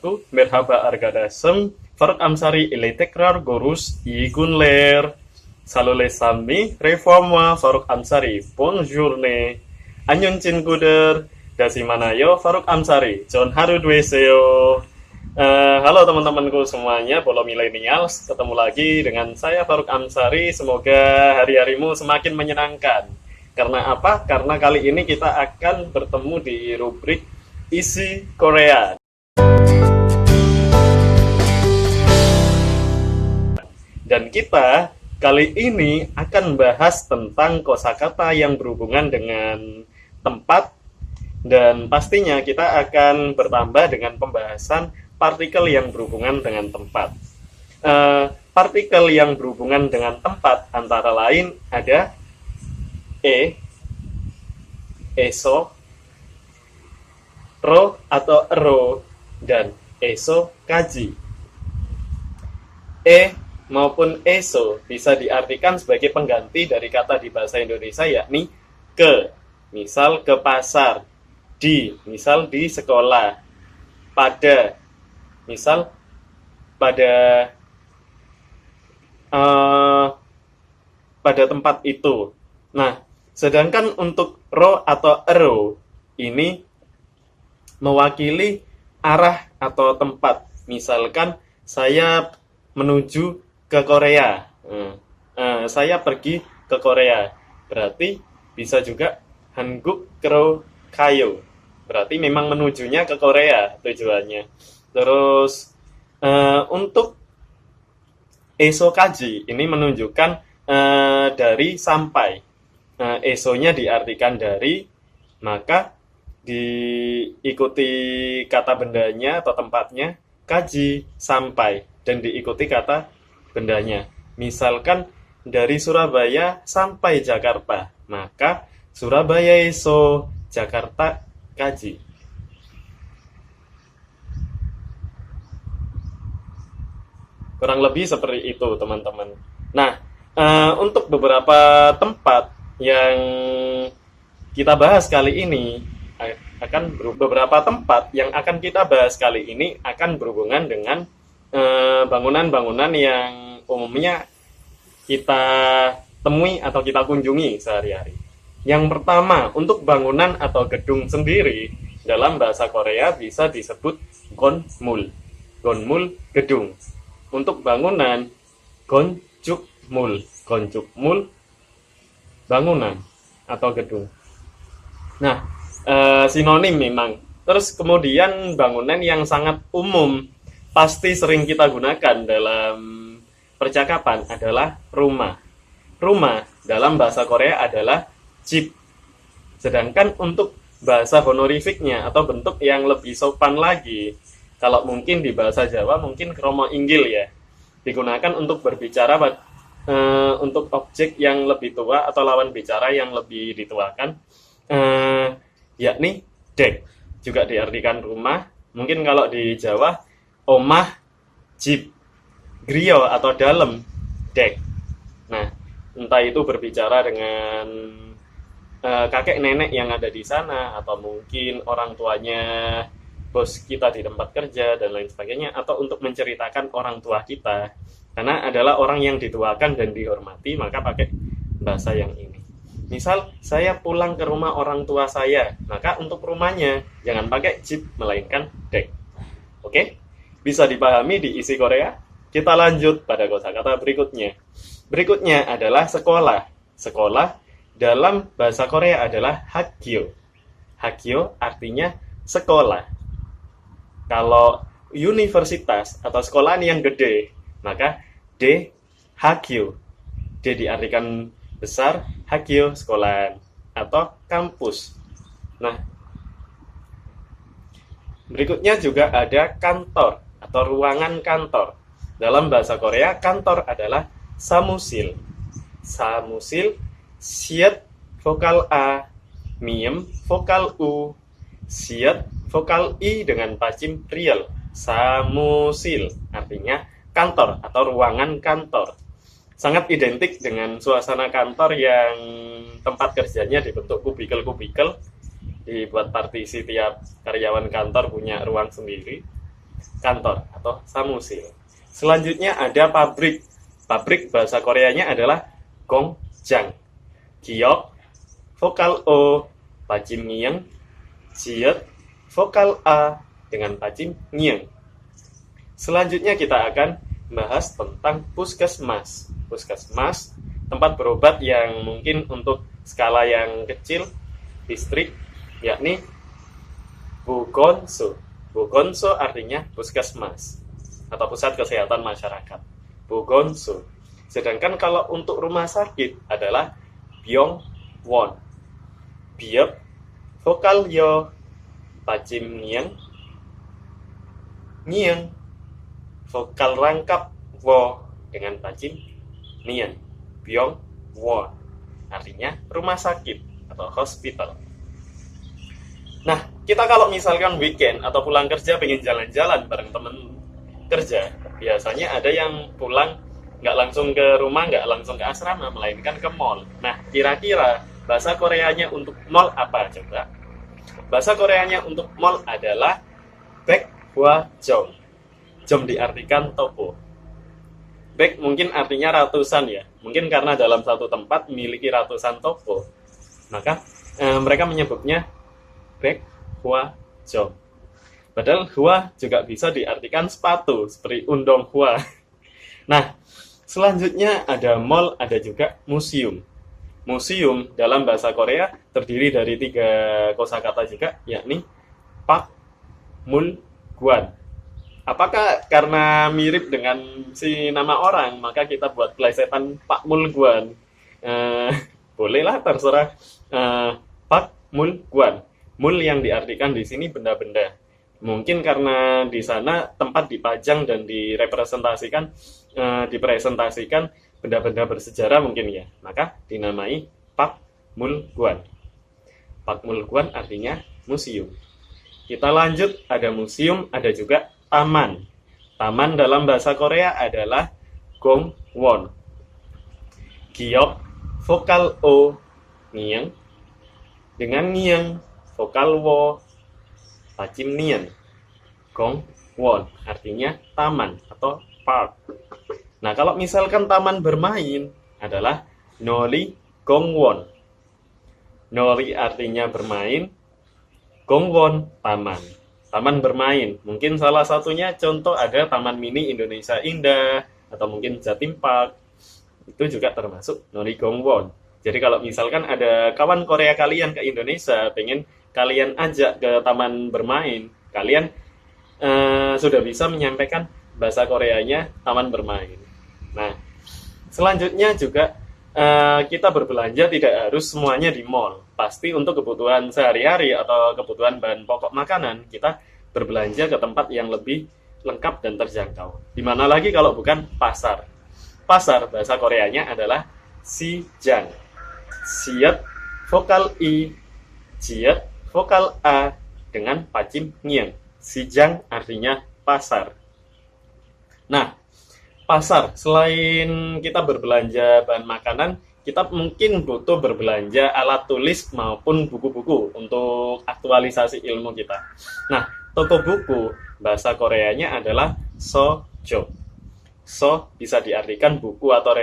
Aku merhaba arkadaşım. Faruk Amsari ile tekrar görüş. İyi günler. Salole sami reforma Faruk Amsari. Bonjour ne. Annyeong 친구들. Dari mana yo Faruk Amsari. John haru dweseo. Halo teman-temanku semuanya, Bolo Millennials. Ketemu lagi dengan saya Faruk Amsari. Semoga hari-harimu semakin menyenangkan. Karena apa? Karena kali ini kita akan bertemu di rubrik Isi Korea. Dan kita kali ini akan bahas tentang kosakata yang berhubungan dengan tempat, dan pastinya kita akan bertambah dengan pembahasan partikel yang berhubungan dengan tempat. Partikel yang berhubungan dengan tempat antara lain ada eso, ro atau ero, dan eso kaji. Maupun eso bisa diartikan sebagai pengganti dari kata di bahasa Indonesia yakni ke, misal ke pasar, di, misal di sekolah, pada, misal pada tempat itu. Nah, sedangkan untuk ro atau ero ini mewakili arah atau tempat. Misalkan saya menuju ke Korea, saya pergi ke Korea, berarti bisa juga Hanguk kero kayo, berarti memang menujunya ke Korea tujuannya. Terus untuk esokaji ini menunjukkan dari sampai. Esonya diartikan dari, maka diikuti kata bendanya atau tempatnya, kaji sampai, dan diikuti kata bendanya. Misalkan dari Surabaya sampai Jakarta, maka Surabaya eso, Jakarta kaji. Kurang lebih seperti itu, teman-teman. Nah, untuk beberapa tempat yang kita bahas kali ini beberapa tempat yang akan kita bahas kali ini akan berhubungan dengan bangunan-bangunan yang umumnya kita temui atau kita kunjungi sehari-hari. Yang pertama, untuk bangunan atau gedung sendiri dalam bahasa Korea bisa disebut gonmul. Gonmul gedung. Untuk bangunan gonjukmul. Gonjukmul bangunan atau gedung. Nah, sinonim memang. Terus kemudian bangunan yang sangat umum pasti sering kita gunakan dalam percakapan adalah rumah. Rumah dalam bahasa Korea adalah jip. Sedangkan untuk bahasa honorifiknya atau bentuk yang lebih sopan lagi, kalau mungkin di bahasa Jawa mungkin kromo inggil ya, digunakan untuk berbicara untuk objek yang lebih tua atau lawan bicara yang lebih dituakan, yakni dek, juga diartikan rumah. Mungkin kalau di Jawa omah, jip, griyo atau dalam, dek. Nah, entah itu berbicara dengan kakek nenek yang ada di sana, atau mungkin orang tuanya bos kita di tempat kerja dan lain sebagainya, atau untuk menceritakan orang tua kita, karena adalah orang yang dituakan dan dihormati, maka pakai bahasa yang ini. Misal saya pulang ke rumah orang tua saya, maka untuk rumahnya jangan pakai jeep melainkan dek. Oke? Bisa dipahami di isi Korea? Kita lanjut pada kosakata berikutnya. Berikutnya adalah sekolah. Sekolah dalam bahasa Korea adalah hakgyo. Hakgyo artinya sekolah. Kalau universitas atau sekolahan yang gede, maka D hakgyo. D diartikan besar, hakgyo sekolahan atau kampus. Nah, berikutnya juga ada kantor atau ruangan kantor. Dalam bahasa Korea, kantor adalah samusil. Samusil, siet vokal A, miem vokal U, siet vokal I dengan pacim real. Samusil artinya kantor atau ruangan kantor. Sangat identik dengan suasana kantor yang tempat kerjanya dibentuk kubikel-kubikel, dibuat partisi, tiap karyawan kantor punya ruang sendiri. kantor atau samusil. Selanjutnya ada pabrik. Pabrik bahasa Koreanya adalah 공장. 기역, vokal O, pacim ngieng, jiet, vokal A dengan pacim ngieng. Selanjutnya kita akan bahas tentang puskesmas. Puskesmas, tempat berobat yang mungkin untuk skala yang kecil, distrik, yakni Bugonso. Bugonso artinya puskesmas atau pusat kesehatan masyarakat. Bugonso. Sedangkan kalau untuk rumah sakit adalah Byongwon. Biep, vokal yo, pacim ngieng, ngieng, vokal rangkap wo dengan pacim nien. Byongwon artinya rumah sakit atau hospital. Nah, kita kalau misalkan weekend atau pulang kerja pengen jalan-jalan bareng temen kerja, biasanya ada yang pulang nggak langsung ke rumah, nggak langsung ke asrama, melainkan ke mall. Nah, kira-kira bahasa Koreanya untuk mall apa coba? Bahasa Koreanya untuk mall adalah 백화점. Jom diartikan toko. Bek mungkin artinya ratusan ya. Mungkin karena dalam satu tempat memiliki ratusan toko, maka mereka menyebutnya 백화점. Padahal hua juga bisa diartikan sepatu, seperti undong hua. Nah, selanjutnya ada mall, ada juga museum. Museum dalam bahasa Korea terdiri dari 3 kosakata juga, yakni Pak, Mul, Guan. Apakah karena mirip dengan si nama orang, maka kita buat plesetan Pak Mul Guan? Bolehlah, terserah. Pak Mul Guan. Mul yang diartikan di sini benda-benda. Mungkin karena di sana tempat dipajang dan dipresentasikan benda-benda bersejarah mungkin ya, maka dinamai Pak Mul Guan. Pak Mul Guan artinya museum. Kita lanjut, ada museum, ada juga taman. Taman dalam bahasa Korea adalah Gongwon. Giok, vokal O, ngieng, dengan ngieng, vokal wo, pacim nien. Gongwon artinya taman atau park. Nah, kalau misalkan taman bermain adalah Nori Gongwon. Nori artinya bermain, Gongwon taman. Taman bermain. Mungkin salah satunya contoh ada Taman Mini Indonesia Indah atau mungkin Jatim Park. Itu juga termasuk Nori Gongwon. Jadi kalau misalkan ada kawan Korea kalian ke Indonesia, pengen kalian ajak ke taman bermain, kalian sudah bisa menyampaikan bahasa Koreanya taman bermain. Nah, selanjutnya juga kita berbelanja tidak harus semuanya di mall. Pasti untuk kebutuhan sehari-hari atau kebutuhan bahan pokok makanan, kita berbelanja ke tempat yang lebih lengkap dan terjangkau. Dimana lagi kalau bukan pasar. Pasar bahasa Koreanya adalah sijang. Siet vokal I, jiet vokal A dengan pacim ngieng. Sijang artinya pasar. Nah, pasar, selain kita berbelanja bahan makanan, kita mungkin butuh berbelanja alat tulis maupun buku-buku untuk aktualisasi ilmu kita. Nah, toko buku bahasa Koreanya adalah sojo. So bisa diartikan buku atau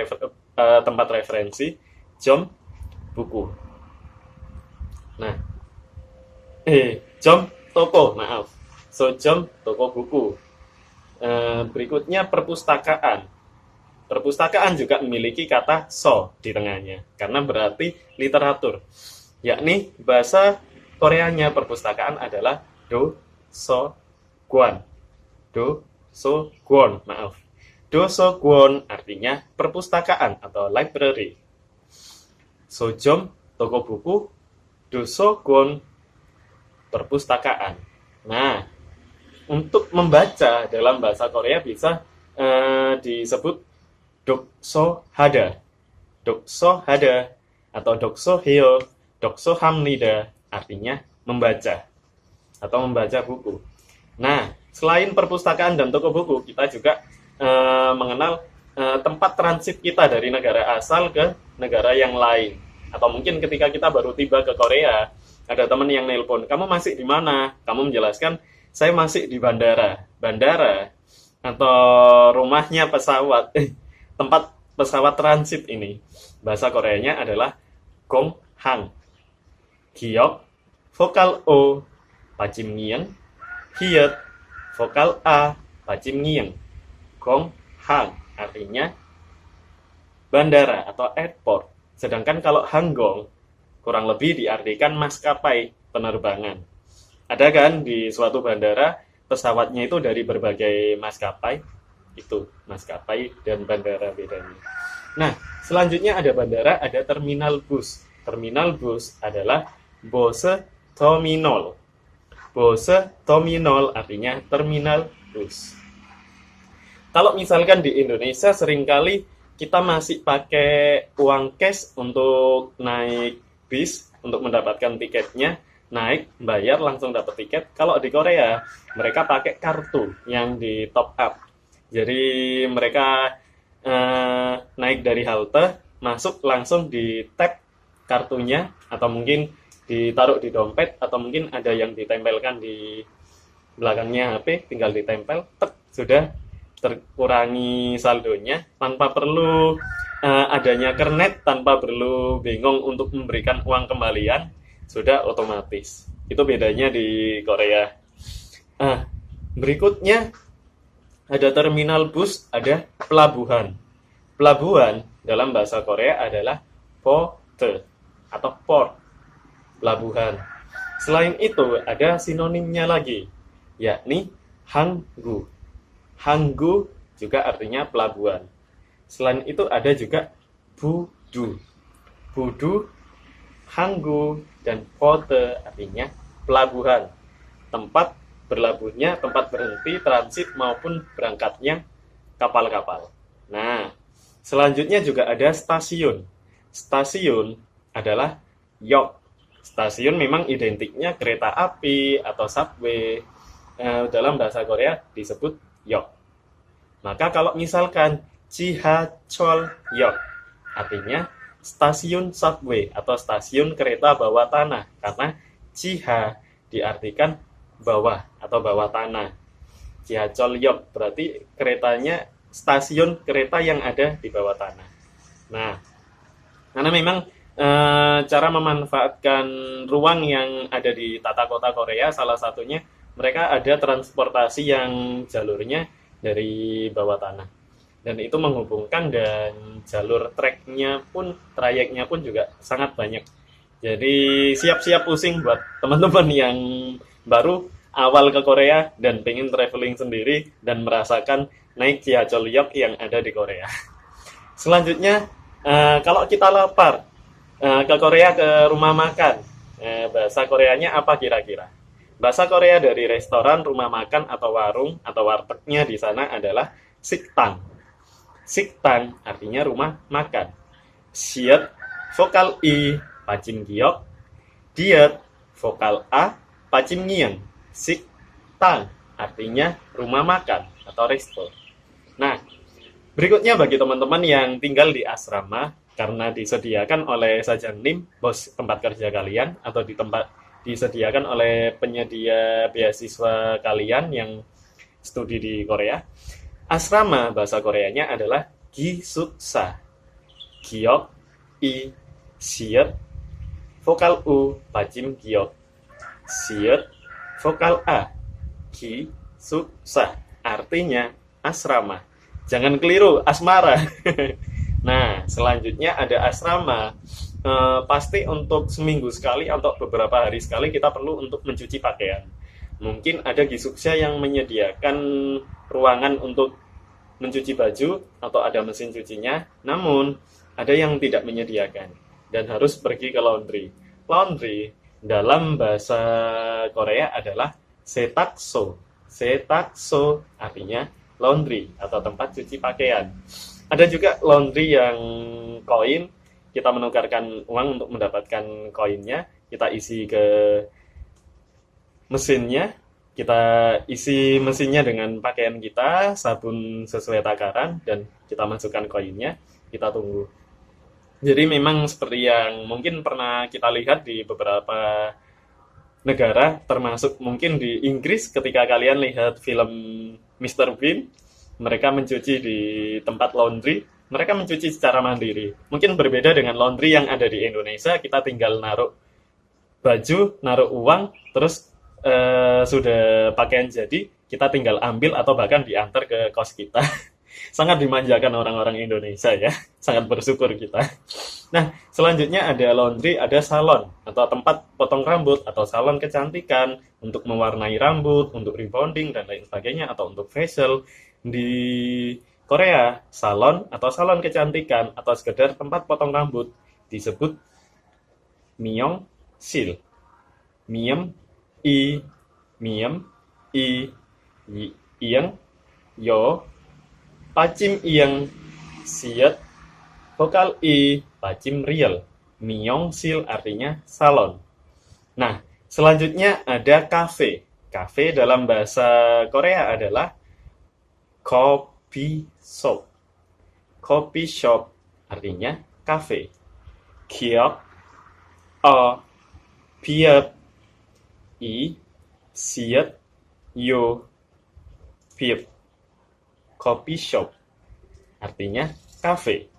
tempat referensi, jom buku. Nah, jom toko, maaf. Sojom toko buku. Berikutnya perpustakaan. Perpustakaan juga memiliki kata so di tengahnya, karena berarti literatur. Yakni bahasa Koreanya perpustakaan adalah do so gwon. Do so gwon, maaf. Do so gwon artinya perpustakaan atau library. Sojom toko buku, do so gwon perpustakaan. Nah, untuk membaca dalam bahasa Korea bisa disebut dokso hada, dokso hada atau dokso heo, dokso hamnida, artinya membaca atau membaca buku. Nah, selain perpustakaan dan toko buku, kita juga mengenal tempat transit kita dari negara asal ke negara yang lain. Atau mungkin ketika kita baru tiba ke Korea, ada teman yang nelpon, kamu masih di mana? Kamu menjelaskan saya masih di bandara. Bandara atau rumahnya pesawat, tempat pesawat transit ini. Bahasa Koreanya adalah Gonghang. Giok, vokal O, pacim ngieng. Hiet, vokal A, pacim ngieng. Gonghang artinya bandara atau airport. Sedangkan kalau Hanggong kurang lebih diartikan maskapai penerbangan. Ada kan di suatu bandara pesawatnya itu dari berbagai maskapai, itu maskapai dan bandara bedanya. Nah, selanjutnya ada bandara, ada terminal bus. Terminal bus adalah Bose Terminal. Bose Terminal artinya terminal bus. Kalau misalkan di Indonesia seringkali kita masih pakai uang cash untuk naik bis, untuk mendapatkan tiketnya, naik, bayar, langsung dapat tiket. Kalau di Korea, mereka pakai kartu yang di top up. Jadi mereka naik dari halte, masuk langsung di tap kartunya, atau mungkin ditaruh di dompet, atau mungkin ada yang ditempelkan di belakangnya HP, tinggal ditempel, tek, sudah terkurangi saldonya tanpa perlu adanya kernet, tanpa perlu bingung untuk memberikan uang kembalian, sudah otomatis. Itu bedanya di Korea. Berikutnya ada terminal bus, ada pelabuhan. Pelabuhan dalam bahasa Korea adalah port atau port, pelabuhan. Selain itu ada sinonimnya lagi, yakni hanggu. Hanggu juga artinya pelabuhan. Selain itu ada juga budu. Budu, hanggu, dan porte artinya pelabuhan. Tempat berlabuhnya, tempat berhenti, transit maupun berangkatnya kapal-kapal. Nah, selanjutnya juga ada stasiun. Stasiun adalah yok. Stasiun memang identiknya kereta api atau subway. Dalam bahasa Korea disebut yok. Maka kalau misalkan Chihachol yok, artinya stasiun subway atau stasiun kereta bawah tanah, karena Chiha diartikan bawah atau bawah tanah. Chihachol yok berarti keretanya, stasiun kereta yang ada di bawah tanah. Nah, karena memang cara memanfaatkan ruang yang ada di tata kota Korea, salah satunya mereka ada transportasi yang jalurnya dari bawah tanah, dan itu menghubungkan, dan jalur trayeknya pun juga sangat banyak. Jadi siap-siap pusing buat teman-teman yang baru awal ke Korea dan pengen traveling sendiri dan merasakan naik Jeongeuk yang ada di Korea. Selanjutnya, kalau kita lapar ke Korea, ke rumah makan, bahasa Koreanya apa kira-kira? Bahasa Korea dari restoran, rumah makan, atau warung, atau wartegnya di sana adalah siktang. Siktang artinya rumah makan. Siet, vokal I, pacim giok. Diet, vokal A, pacim ngieng. Siktang artinya rumah makan atau resto. Nah, berikutnya bagi teman-teman yang tinggal di asrama, karena disediakan oleh Sajangnim, bos tempat kerja kalian, atau disediakan oleh penyedia beasiswa kalian yang studi di Korea. Asrama bahasa Koreanya adalah gisuksa. Giok, I, siet, vokal U, pacim giok. Siet, vokal A, gisuksa. Artinya asrama. Jangan keliru, asmara. Nah, selanjutnya ada asrama. Pasti untuk seminggu sekali atau beberapa hari sekali kita perlu untuk mencuci pakaian. Mungkin ada gisuksa yang menyediakan ruangan untuk mencuci baju atau ada mesin cucinya, namun ada yang tidak menyediakan dan harus pergi ke laundry. Laundry dalam bahasa Korea adalah setakso. Setakso artinya laundry atau tempat cuci pakaian. Ada juga laundry yang koin, kita menukarkan uang untuk mendapatkan koinnya, kita isi ke mesinnya, kita isi mesinnya dengan pakaian kita, sabun sesuai takaran, dan kita masukkan koinnya, kita tunggu. Jadi memang seperti yang mungkin pernah kita lihat di beberapa negara, termasuk mungkin di Inggris ketika kalian lihat film Mr. Bean, mereka mencuci di tempat laundry, mereka mencuci secara mandiri. Mungkin berbeda dengan laundry yang ada di Indonesia, kita tinggal naruh baju, naruh uang, terus sudah pakaian jadi, kita tinggal ambil atau bahkan diantar ke kos kita. Sangat dimanjakan orang-orang Indonesia ya, sangat bersyukur kita. Nah, selanjutnya ada laundry, ada salon atau tempat potong rambut atau salon kecantikan untuk mewarnai rambut, untuk rebonding dan lain sebagainya atau untuk facial. Di Korea, salon atau salon kecantikan atau sekedar tempat potong rambut disebut Myeong Sil. Myeong I Myeong I Iyang Yo Pacim Iyang Siet vokal I Pacim Riel. Myeong Sil artinya salon. Nah, selanjutnya ada cafe. Cafe dalam bahasa Korea adalah coffee shop. Coffee shop artinya cafe. Kiok O Piep I Siet Yo Piep. Coffee shop artinya cafe.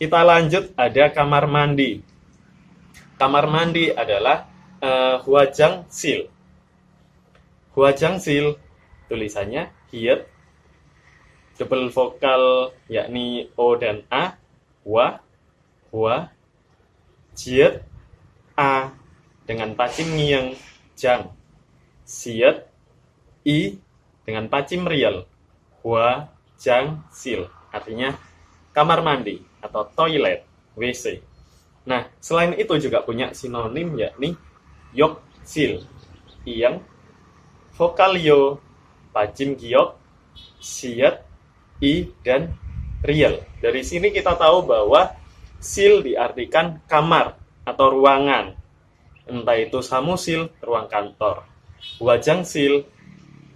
Kita lanjut, ada kamar mandi. Kamar mandi adalah Hwajang Sil. Hwajang Sil tulisannya hiet, double vokal yakni O dan A, hwa, jiet, A dengan pacim ngiyang jang, siet, I dengan pacim riel, Hwajang Sil artinya kamar mandi atau toilet, WC. Nah, selain itu juga punya sinonim yakni Yoksil, yang vokal yo, pacim giok, siet, I, dan riel. Dari sini kita tahu bahwa sil diartikan kamar atau ruangan. Entah itu samusil, ruang kantor. Wajang sil,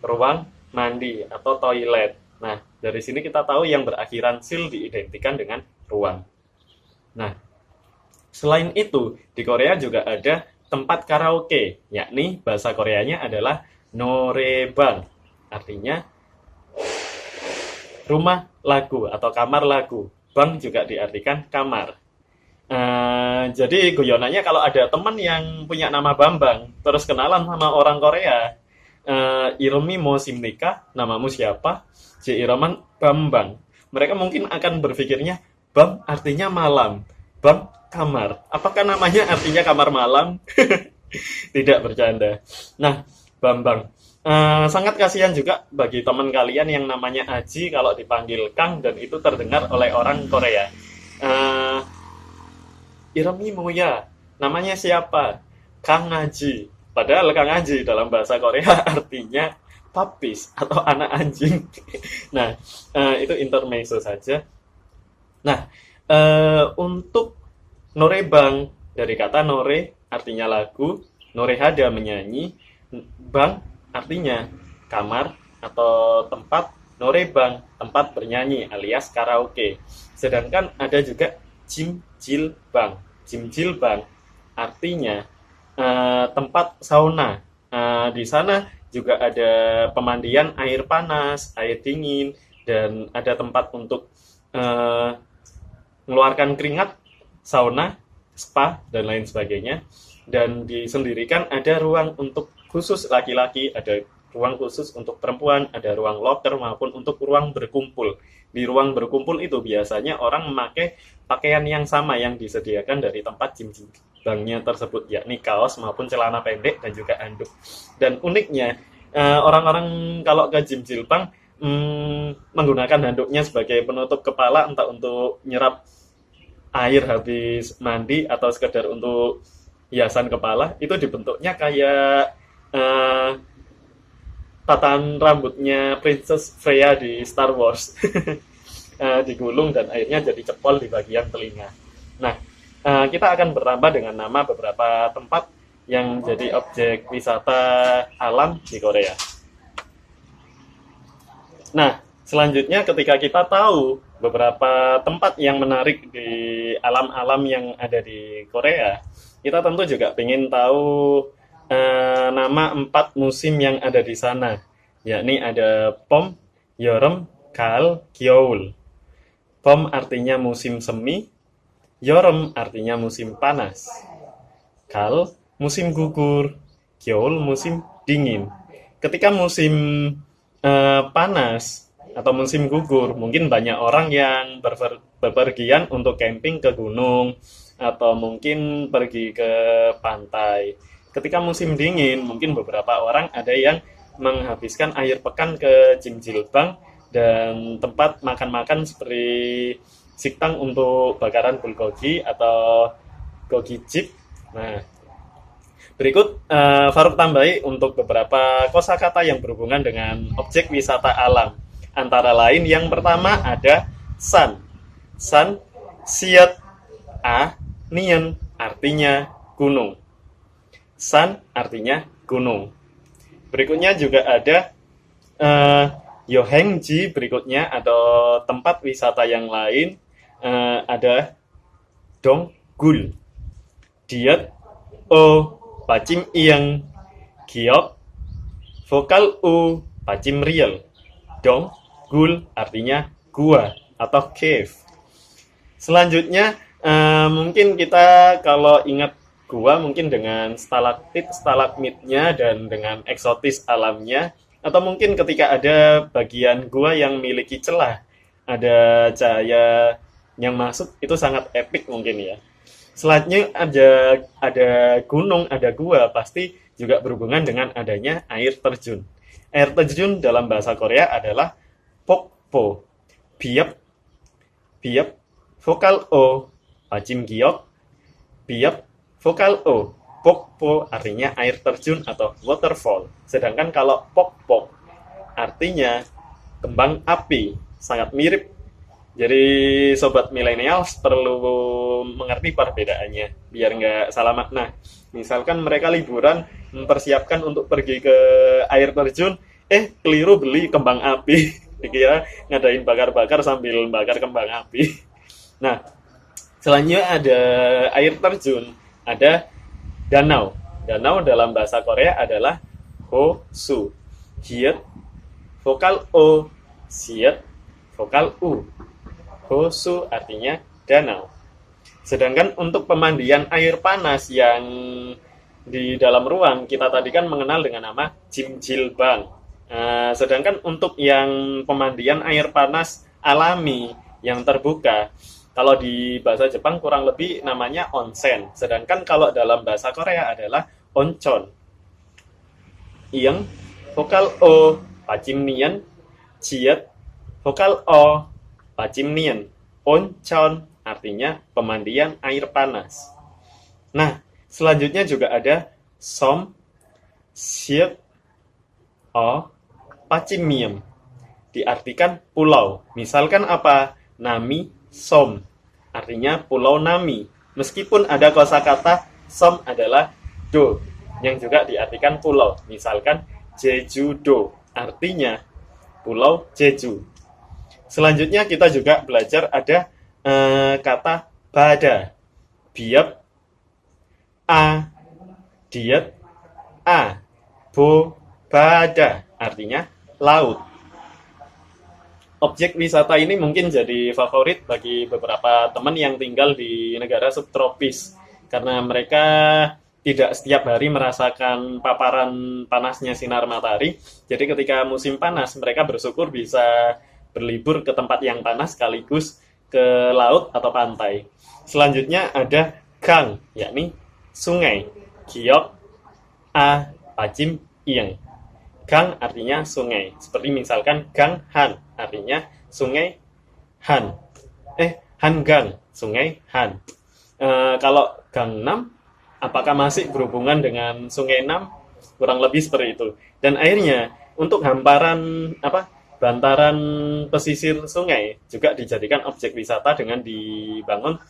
ruang mandi atau toilet. Nah, dari sini kita tahu yang berakhiran sil diidentikan dengan ruang. Nah, selain itu, di Korea juga ada tempat karaoke, yakni bahasa Koreanya adalah norebang. Artinya rumah lagu atau kamar lagu. Bang juga diartikan kamar. Jadi guyonannya kalau ada teman yang punya nama Bambang, terus kenalan sama orang Korea, Irmi mau sim nikah, namamu siapa? J. Iraman Bambang. Mereka mungkin akan berpikirnya, Bang artinya malam, Bang kamar. Apakah namanya artinya kamar malam? Tidak, bercanda. Nah, Bambang. Sangat kasihan juga bagi teman kalian yang namanya Aji kalau dipanggil Kang dan itu terdengar oleh orang Korea. Irmi Muya, namanya siapa? Kang Aji. Padahal Kang Aji dalam bahasa Korea artinya papis atau anak anjing. Nah, itu intermezzo saja. Nah, untuk norebang dari kata nore artinya lagu, norehada menyanyi, bang artinya kamar atau tempat, norebang tempat bernyanyi alias karaoke. Sedangkan ada juga jimjilbang. Jimjilbang artinya tempat sauna. Di sana juga ada pemandian air panas, air dingin, dan ada tempat untuk mengeluarkan keringat, sauna, spa, dan lain sebagainya. Dan disendirikan ada ruang untuk khusus laki-laki, ada ruang khusus untuk perempuan, ada ruang locker maupun untuk ruang berkumpul. Di ruang berkumpul itu biasanya orang memakai pakaian yang sama yang disediakan dari tempat jimjilbangnya tersebut, yakni kaos maupun celana pendek dan juga handuk. Dan uniknya, orang-orang kalau ke jimjilbang menggunakan handuknya sebagai penutup kepala, entah untuk nyerap air habis mandi atau sekedar untuk hiasan kepala. Itu dibentuknya kayak tatanan rambutnya Princess Freya di Star Wars. Digulung dan akhirnya jadi cepol di bagian telinga. Nah, kita akan bertambah dengan nama beberapa tempat yang jadi objek wisata alam di Korea. Nah, selanjutnya ketika kita tahu beberapa tempat yang menarik di alam-alam yang ada di Korea, kita tentu juga ingin tahu nama 4 musim yang ada di sana, yakni ada Pom, Yorem, Kal, Gyeol. Pom artinya musim semi, Yorem artinya musim panas, Kal musim gugur, Gyeol musim dingin. Ketika musim panas atau musim gugur, mungkin banyak orang yang berpergian untuk camping ke gunung atau mungkin pergi ke pantai. Ketika musim dingin, mungkin beberapa orang ada yang menghabiskan akhir pekan ke Jimjilbang dan tempat makan-makan seperti siktang untuk bakaran bulgogi atau gogi jeep. Nah, berikut Faruk tambahi untuk beberapa kosakata yang berhubungan dengan objek wisata alam. Antara lain yang pertama ada san. San, siat, a, nien, artinya gunung. San artinya gunung. Berikutnya juga ada Yohengji berikutnya atau tempat wisata yang lain ada Donggul, Diet, O, Pacim Iyang, Giok, vokal U, Pacim Riel. Dong, Gul artinya gua atau cave. Selanjutnya mungkin kita kalau ingat gua mungkin dengan stalaktit, stalagmitnya dan dengan eksotis alamnya, atau mungkin ketika ada bagian gua yang memiliki celah, ada cahaya yang masuk, itu sangat epik mungkin ya. Selanjutnya ada gunung, ada gua, pasti juga berhubungan dengan adanya air terjun. Air terjun dalam bahasa Korea adalah pokpo, biep, biep, vokal O, pacim giok, biep, vokal O, pokpo artinya air terjun atau waterfall. Sedangkan kalau pokpok artinya kembang api, sangat mirip. Jadi sobat milenials perlu mengerti perbedaannya biar nggak salah makna. Misalkan mereka liburan mempersiapkan untuk pergi ke air terjun, keliru beli kembang api, dikira ngadain bakar-bakar sambil bakar kembang api. Nah, selanjutnya ada air terjun, ada danau. Danau dalam bahasa Korea adalah Hosu, Hiet, vokal O, Siet, vokal U. Hosu artinya danau. Sedangkan untuk pemandian air panas yang di dalam ruang, kita tadi kan mengenal dengan nama Jimjilbang. Sedangkan untuk yang pemandian air panas alami yang terbuka, kalau di bahasa Jepang kurang lebih namanya onsen. Sedangkan kalau dalam bahasa Korea adalah onchon. Iyeng, vokal O, pacim nien, jiet, vokal O, pacim nien. Onchon artinya pemandian air panas. Nah, selanjutnya juga ada som, siep, o, pacimiem. Diartikan pulau. Misalkan apa? Nami, som. Artinya pulau Nami. Meskipun ada kosakata som adalah do yang juga diartikan pulau. Misalkan Jeju-do artinya pulau Jeju. Selanjutnya kita juga belajar ada kata bada, biep, a, diet, a, bo, bada, artinya laut. Objek wisata ini mungkin jadi favorit bagi beberapa teman yang tinggal di negara subtropis, karena mereka tidak setiap hari merasakan paparan panasnya sinar matahari. Jadi ketika musim panas, mereka bersyukur bisa berlibur ke tempat yang panas sekaligus ke laut atau pantai. Selanjutnya ada gang, yakni sungai. Giok, a, pacim, iyeng. Gang artinya sungai. Seperti misalkan Gang Han, artinya sungai Han. Hangang, sungai Han. Kalau Gangnam, apakah masih berhubungan dengan sungai Nam? Kurang lebih seperti itu. Dan akhirnya untuk hamparan bantaran pesisir sungai juga dijadikan objek wisata dengan dibangun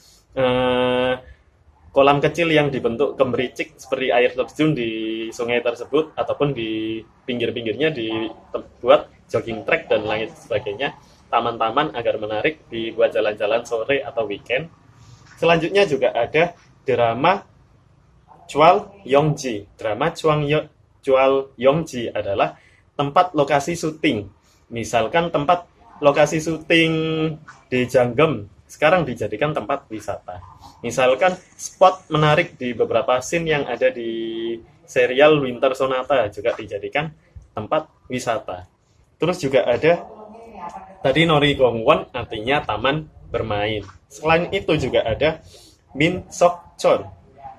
kolam kecil yang dibentuk gemericik seperti air terjun di sungai tersebut, ataupun di pinggir-pinggirnya dibuat jogging track dan lain sebagainya, taman-taman agar menarik dibuat jalan-jalan sore atau weekend. Selanjutnya juga ada drama Chual Yongji. Drama Chual Yongji adalah tempat lokasi syuting. Misalkan tempat lokasi syuting di Janggem sekarang dijadikan tempat wisata. Misalkan spot menarik di beberapa scene yang ada di serial Winter Sonata juga dijadikan tempat wisata. Terus juga ada tadi Nori Gongwon artinya taman bermain. Selain itu juga ada Min Sok Chon.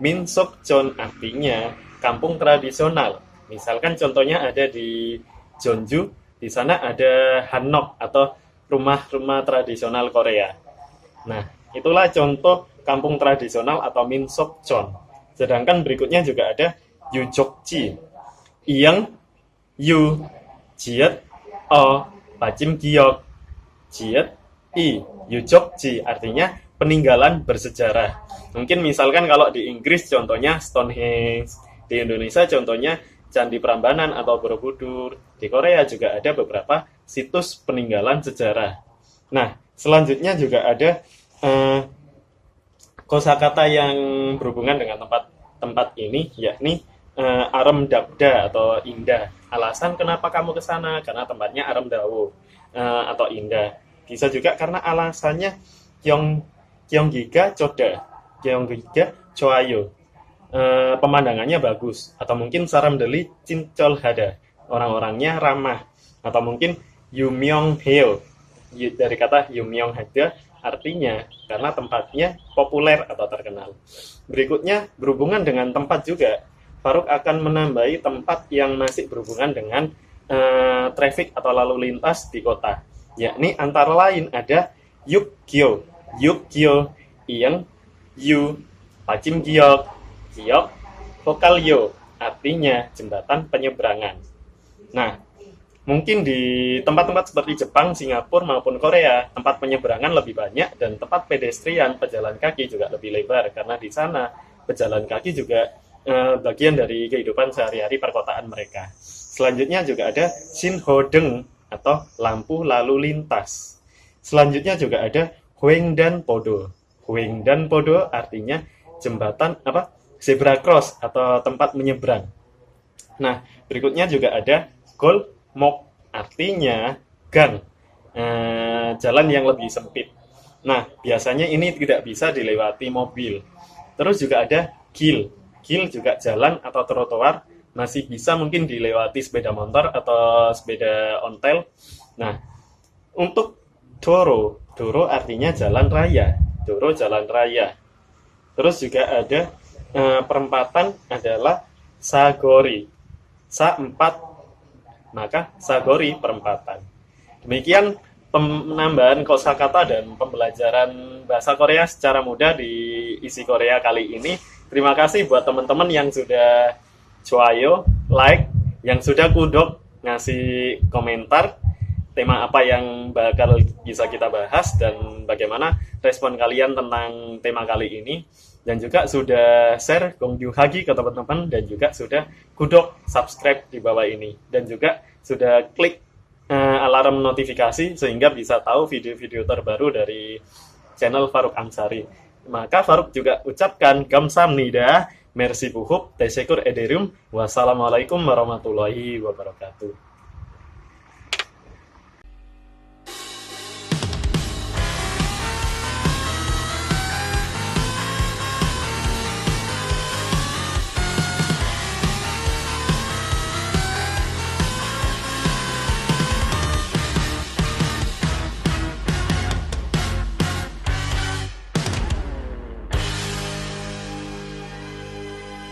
Min Sok Chon artinya kampung tradisional. Misalkan contohnya ada di Jeonju, di sana ada Hanok atau rumah-rumah tradisional Korea. Nah, itulah contoh kampung tradisional atau Min Sok Chon. Sedangkan berikutnya juga ada Yujokji, Iyang, Yu, Jiet, O, Pacim Giok, Jiet, I, Yujokji artinya peninggalan bersejarah. Mungkin misalkan kalau di Inggris contohnya Stonehenge, di Indonesia contohnya Candi Prambanan atau Borobudur. Di Korea juga ada beberapa situs peninggalan sejarah. Nah, selanjutnya juga ada kosakata yang berhubungan dengan tempat ini, yakni Arem Dabda atau indah. Alasan kenapa kamu ke sana? Karena tempatnya Arem Dawo atau indah. Bisa juga karena alasannya Gyeonggiga Choda, Gyeonggiga Choayo. Pemandangannya bagus, atau mungkin Saramdeli Cincol Hada, orang-orangnya ramah, atau mungkin Yumyong Heo, dari kata Yumyong Hada artinya karena tempatnya populer atau terkenal. Berikutnya berhubungan dengan tempat juga, Faruk akan menambahi tempat yang masih berhubungan dengan traffic atau lalu lintas di kota, yakni antara lain ada Yukgyo, Iyang, Yu, Pacim Giok, Giok, Hokalyo, artinya jembatan penyeberangan. Nah, mungkin di tempat-tempat seperti Jepang, Singapura maupun Korea, tempat penyeberangan lebih banyak dan tempat pedestrian, pejalan kaki juga lebih lebar karena di sana pejalan kaki juga bagian dari kehidupan sehari-hari perkotaan mereka. Selanjutnya juga ada Shinhodeng atau lampu lalu lintas. Selanjutnya juga ada Hwengdan Podo. Hwengdan Podo artinya jembatan zebra cross atau tempat menyeberang. Nah, berikutnya juga ada Golmok, artinya gang, jalan yang lebih sempit. Nah, biasanya ini tidak bisa dilewati mobil. Terus juga ada Gil juga jalan atau trotoar, masih bisa mungkin dilewati sepeda motor atau sepeda ontel. Nah, untuk Doro artinya jalan raya. Doro jalan raya. Terus juga ada perempatan adalah Sagori. Sa 4, maka Sagori perempatan. Demikian penambahan kosakata dan pembelajaran bahasa Korea secara mudah di isi Korea kali ini. Terima kasih buat teman-teman yang sudah joayo, like, yang sudah kudok, ngasih komentar tema apa yang bakal bisa kita bahas dan bagaimana respon kalian tentang tema kali ini. Dan juga sudah share Gongju Hagi ke teman-teman dan juga sudah kudok subscribe di bawah ini dan juga sudah klik alarm notifikasi sehingga bisa tahu video-video terbaru dari channel Faruk Ansari. Maka Faruk juga ucapkan Kamsahamnida, merci beaucoup, teşekkür ederim, wassalamualaikum warahmatullahi wabarakatuh.